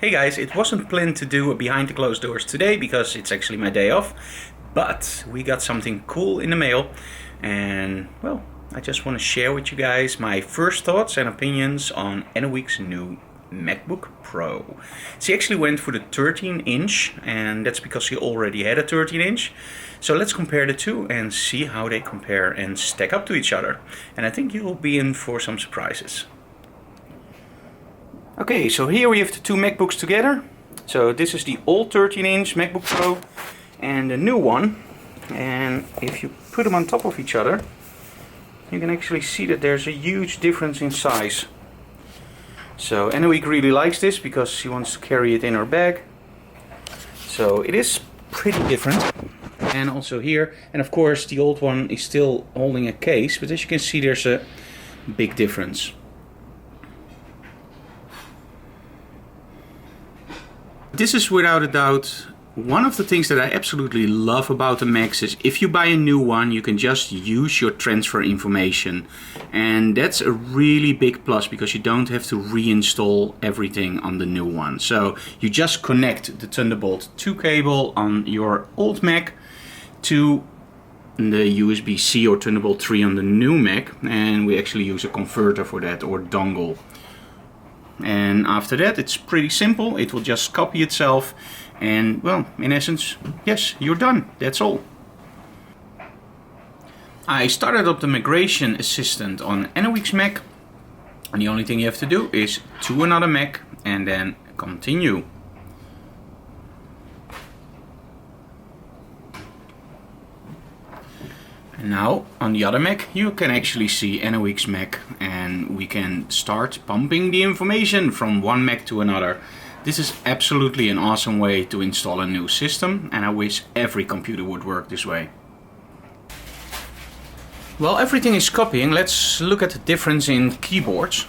Hey guys, it wasn't planned to do a behind the closed doors today because it's actually my day off, but we got something cool in the mail and well, I just want to share with you guys my first thoughts and opinions on Anouk's new MacBook Pro. She actually went for the 13-inch and that's because she already had a 13-inch. So let's compare the two and see how they compare and stack up to each other. And I think you'll be in for some surprises. Okay, so here we have the two MacBooks together. So this is the old 13-inch MacBook Pro and the new one. And if you put them on top of each other, you can actually see that there's a huge difference in size. So Anouk really likes this because she wants to carry it in her bag. So it is pretty different. And also here, and of course the old one is still holding a case, but as you can see there's a big difference. This is without a doubt one of the things that I absolutely love about the Macs is if you buy a new one, you can just use your transfer information. And that's a really big plus because you don't have to reinstall everything on the new one. So you just connect the Thunderbolt 2 cable on your old Mac to the USB-C or Thunderbolt 3 on the new Mac. And we actually use a converter for that or dongle. And after that it's pretty simple, it will just copy itself and well, in essence, yes, you're done, that's all. I started up the migration assistant on Anouk's Mac and the only thing you have to do is to another Mac and then continue. Now on the other Mac you can actually see Anouk's Mac and we can start pumping the information from one Mac to another. This is absolutely an awesome way to install a new system and I wish every computer would work this way. While everything is copying, let's look at the difference in keyboards.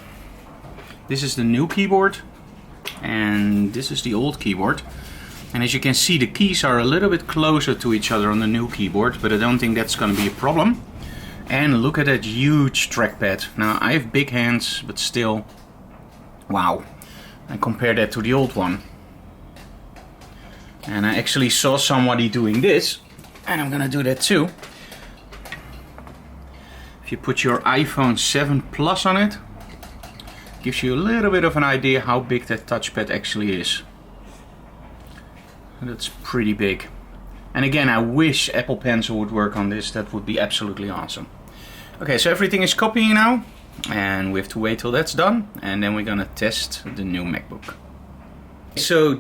This is the new keyboard and this is the old keyboard. And as you can see, the keys are a little bit closer to each other on the new keyboard, but I don't think that's going to be a problem. And look at that huge trackpad. Now I have big hands, but still, wow. And compare that to the old one. And I actually saw somebody doing this, and I'm going to do that too. If you put your iPhone 7 Plus on it, gives you a little bit of an idea how big that touchpad actually is. That's pretty big. And again, I wish Apple Pencil would work on this. That would be absolutely awesome. Okay, so everything is copying now. And we have to wait till that's done. And then we're gonna test the new MacBook. So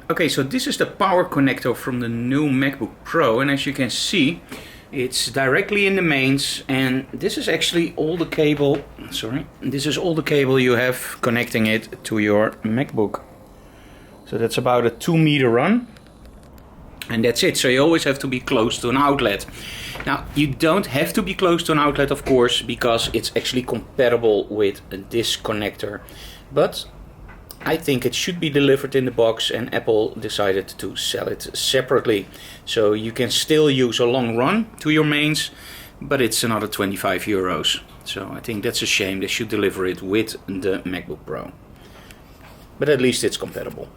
this is the power connector from the new MacBook Pro. And as you can see, it's directly in the mains. And this is actually all the cable, this is all the cable you have connecting it to your MacBook. So that's about a 2-meter run and that's it. So you always have to be close to an outlet. Now you don't have to be close to an outlet of course because it's actually compatible with this connector. But I think it should be delivered in the box and Apple decided to sell it separately. So you can still use a long run to your mains, but it's another 25 euros. So I think that's a shame. They should deliver it with the MacBook Pro. But at least it's compatible.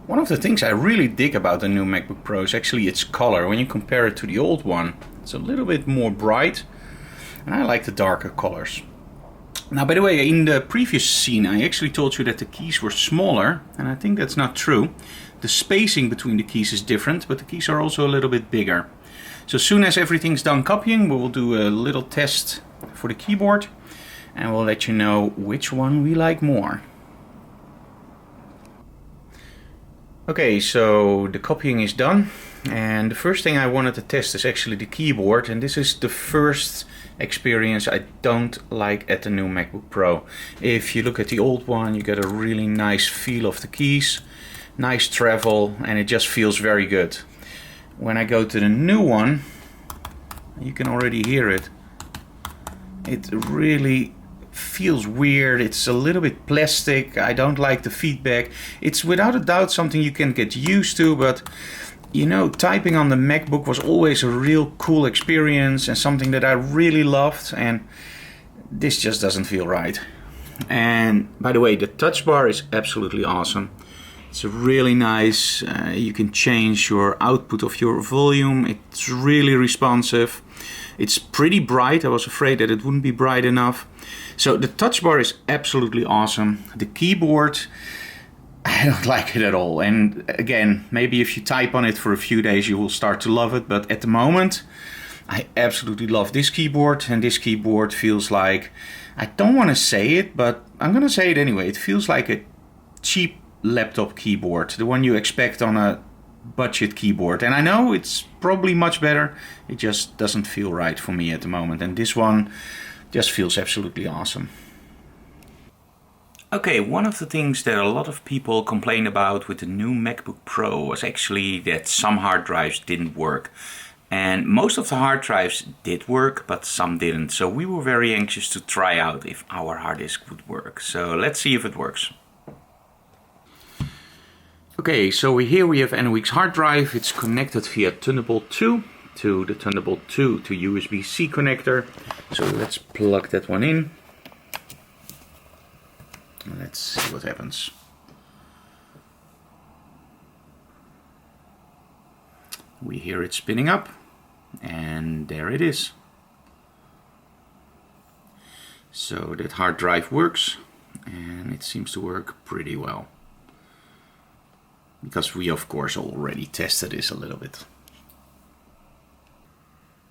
One of the things I really dig about the new MacBook Pro is actually its color. When you compare it to the old one, it's a little bit more bright and I like the darker colors. Now by the way, in the previous scene I actually told you that the keys were smaller and I think that's not true. The spacing between the keys is different, but the keys are also a little bit bigger. So as soon as everything's done copying, we will do a little test for the keyboard and we'll let you know which one we like more. Okay, so the copying is done and the first thing I wanted to test is actually the keyboard, and this is the first experience I don't like at the new MacBook Pro. If you look at the old one you get a really nice feel of the keys, nice travel, and it just feels very good. When I go to the new one, you can already hear it. It really feels weird, it's a little bit plastic, I don't like the feedback. It's without a doubt something you can get used to, but you know, typing on the MacBook was always a real cool experience and something that I really loved, and this just doesn't feel right. And by the way, the touch bar is absolutely awesome. It's really nice. You can change your output of your volume. It's really responsive. It's pretty bright. I was afraid that it wouldn't be bright enough. So the touch bar is absolutely awesome. The keyboard, I don't like it at all. And again, maybe if you type on it for a few days, you will start to love it. But at the moment, I absolutely love this keyboard. And this keyboard feels like, I don't want to say it, but I'm going to say it anyway. It feels like a cheap laptop keyboard, the one you expect on a budget keyboard. And I know it's probably much better. It just doesn't feel right for me at the moment. And this one just feels absolutely awesome. Okay, one of the things that a lot of people complained about with the new MacBook Pro was actually that some hard drives didn't work. And most of the hard drives did work, but some didn't. So we were very anxious to try out if our hard disk would work. So let's see if it works. Okay, so here we have NOE's hard drive. It's connected via Thunderbolt 2 to the Thunderbolt 2 to USB-C connector. So let's plug that one in. Let's see what happens. We hear it spinning up, and there it is. So that hard drive works, and it seems to work pretty well. Because we of course already tested this a little bit.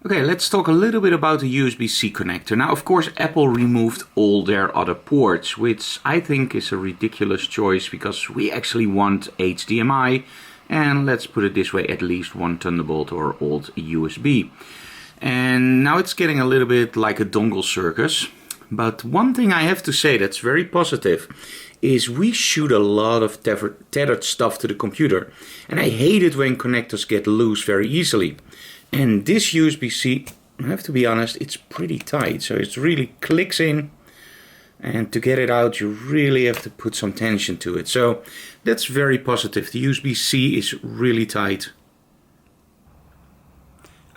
Okay, let's talk a little bit about the USB-C connector. Now, of course, Apple removed all their other ports, which I think is a ridiculous choice because we actually want HDMI and, let's put it this way, at least one Thunderbolt or old USB. And now it's getting a little bit like a dongle circus. But one thing I have to say that's very positive is we shoot a lot of tethered stuff to the computer. And I hate it when connectors get loose very easily. And this USB-C, I have to be honest, it's pretty tight. So it really clicks in. And to get it out, you really have to put some tension to it. So that's very positive. The USB-C is really tight.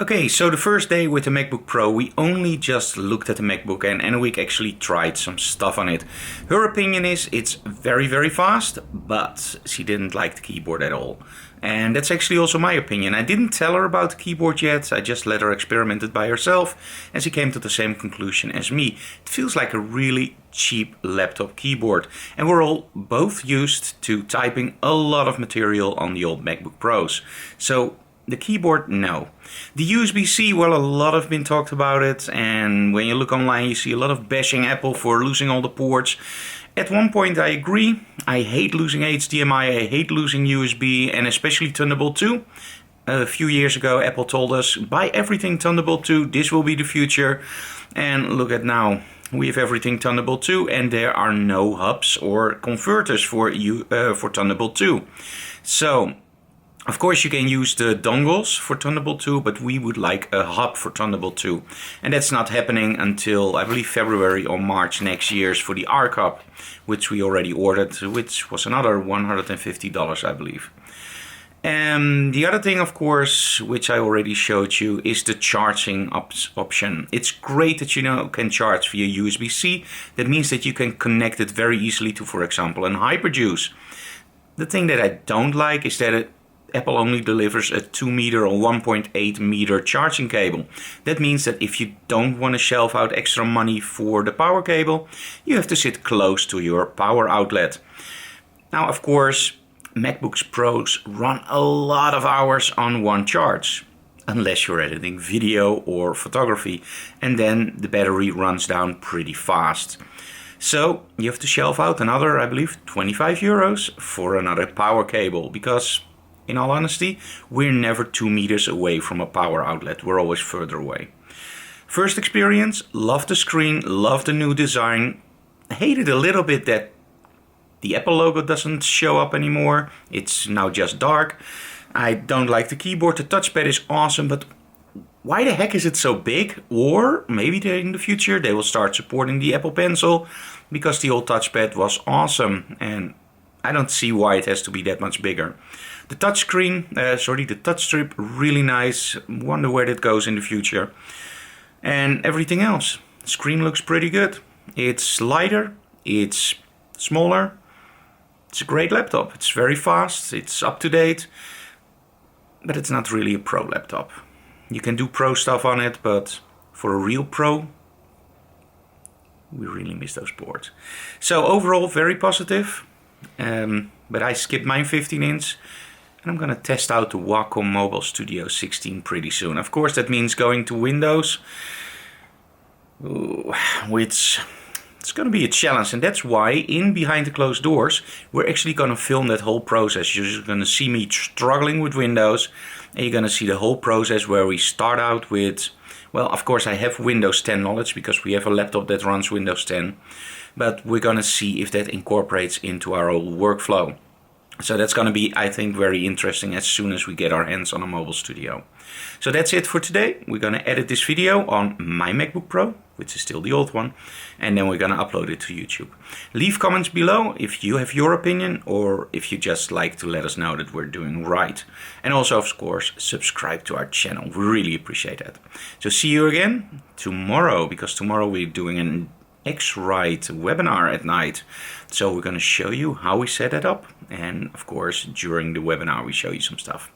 Okay, so the first day with the MacBook Pro, we only just looked at the MacBook and Anouk actually tried some stuff on it. Her opinion is it's very, very fast, but she didn't like the keyboard at all. And that's actually also my opinion. I didn't tell her about the keyboard yet, I just let her experiment it by herself, and she came to the same conclusion as me. It feels like a really cheap laptop keyboard, and we're all both used to typing a lot of material on the old MacBook Pros. So the keyboard, no. The USB-C, well, a lot have been talked about it, and when you look online you see a lot of bashing Apple for losing all the ports. At one point I agree. I hate losing HDMI, I hate losing USB, and especially Thunderbolt 2. A few years ago Apple told us, buy everything Thunderbolt 2, this will be the future. And look at now. We have everything Thunderbolt 2 and there are no hubs or converters for Thunderbolt 2. So, of course you can use the dongles for Thunderbolt 2, but we would like a hub for Thunderbolt 2. And that's not happening until, I believe, February or March next year for the Arc hub, which we already ordered, which was another $150, I believe. And the other thing, of course, which I already showed you, is the charging option. It's great that you can charge via USB-C. That means that you can connect it very easily to, for example, an HyperJuice. The thing that I don't like is that Apple only delivers a 2 meter or 1.8 meter charging cable. That means that if you don't want to shell out extra money for the power cable, you have to sit close to your power outlet. Now, of course, MacBook Pros run a lot of hours on one charge, unless you're editing video or photography, and then the battery runs down pretty fast. So you have to shell out another, I believe, 25 euros for another power cable, because in all honesty, we're never 2 meters away from a power outlet. We're always further away. First experience, love the screen, love the new design. Hated a little bit that the Apple logo doesn't show up anymore. It's now just dark. I don't like the keyboard. The touchpad is awesome, but why the heck is it so big? Or maybe in the future they will start supporting the Apple Pencil, because the old touchpad was awesome and I don't see why it has to be that much bigger. The touchscreen, the touch strip, really nice. Wonder where that goes in the future. And everything else. Screen looks pretty good. It's lighter, it's smaller. It's a great laptop. It's very fast, it's up to date, but it's not really a pro laptop. You can do pro stuff on it, but for a real pro, we really miss those boards. So overall, very positive. But I skipped my 15-inch, and I'm gonna test out the Wacom Mobile Studio 16 pretty soon. Of course, that means going to Windows, which it's gonna be a challenge, and that's why in Behind the Closed Doors, we're actually gonna film that whole process. You're just gonna see me struggling with Windows, and you're gonna see the whole process where we start out with, well, of course I have Windows 10 knowledge because we have a laptop that runs Windows 10, but we're gonna see if that incorporates into our whole workflow. So that's gonna be, I think, very interesting as soon as we get our hands on a mobile studio. So that's it for today. We're gonna edit this video on my MacBook Pro, which is still the old one, and then we're gonna upload it to YouTube. Leave comments below if you have your opinion or if you just like to let us know that we're doing right. And also, of course, subscribe to our channel. We really appreciate that. So see you again tomorrow, because tomorrow we're doing an X-Rite webinar at night. So we're gonna show you how we set it up, and of course during the webinar we show you some stuff.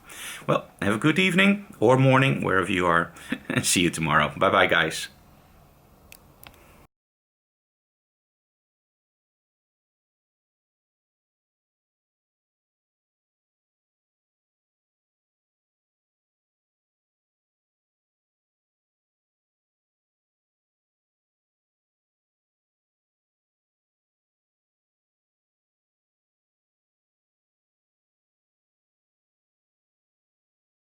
Well, have a good evening or morning wherever you are, and see you tomorrow. Bye bye guys.